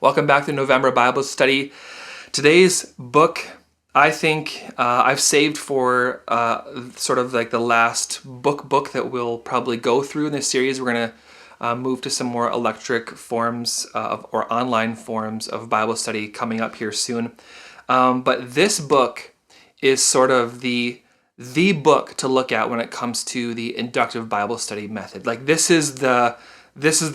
Welcome back to November Bible Study. Today's book, I think I've saved for sort of like the last book that we'll probably go through in this series. We're going to move to some more electric forms or online forms of Bible study coming up here soon. But this book is sort of the book to look at when it comes to the inductive Bible study method. Like this is the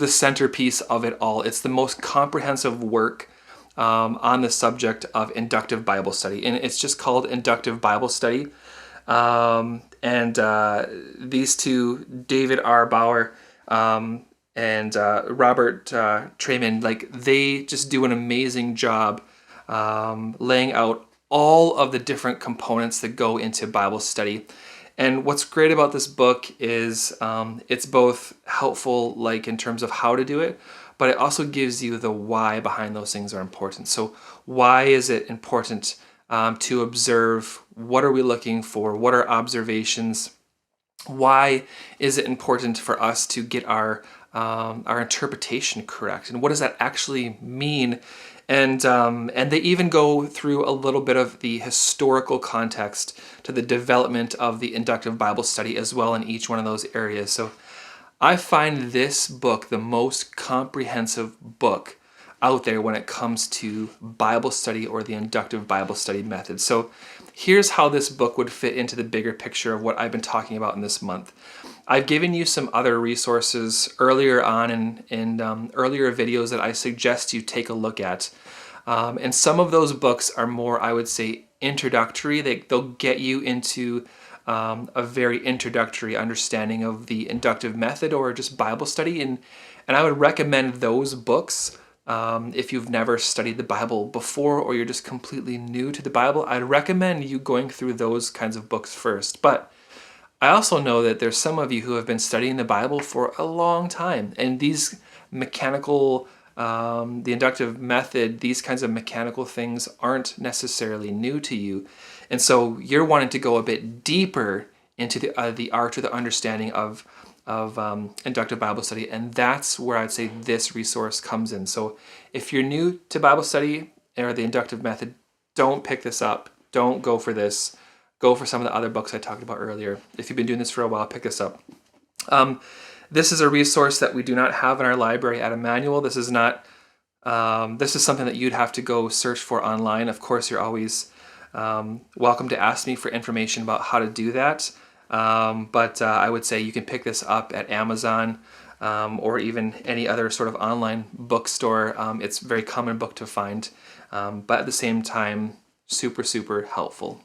centerpiece of it all. It's the most comprehensive work on the subject of inductive Bible study, and it's just called Inductive Bible Study. These two, David R. Bauer and Robert Trayman, like they just do an amazing job laying out all of the different components that go into Bible study. And what's great about this book is it's both helpful, like in terms of how to do it, but it also gives you the why behind those things are important. So why is it important to observe? What are we looking for? What are observations? Why is it important for us to get our interpretation correct? And what does that actually mean? And they even go through a little bit of the historical context to the development of the inductive Bible study as well in each one of those areas. So I find this book the most comprehensive book out there when it comes to Bible study or the inductive Bible study method. So here's how this book would fit into the bigger picture of what I've been talking about in this month. I've given you some other resources earlier on in earlier videos that I suggest you take a look at. And some of those books are more, I would say, introductory. They'll get you into a very introductory understanding of the inductive method or just Bible study. And I would recommend those books if you've never studied the Bible before or you're just completely new to the Bible. I'd recommend you going through those kinds of books first. But I also know that there's some of you who have been studying the Bible for a long time, and these mechanical, the inductive method, these kinds of mechanical things aren't necessarily new to you. And so you're wanting to go a bit deeper into the art or the understanding of inductive Bible study, and that's where I'd say this resource comes in. So if you're new to Bible study or the inductive method, don't pick this up. Don't go for this. Go for some of the other books I talked about earlier. If you've been doing this for a while, pick this up. This is a resource that we do not have in our library at Emmanuel. This is not. This is something that you'd have to go search for online. Of course, you're always welcome to ask me for information about how to do that. But I would say you can pick this up at Amazon or even any other sort of online bookstore. It's a very common book to find, but at the same time, super, super helpful.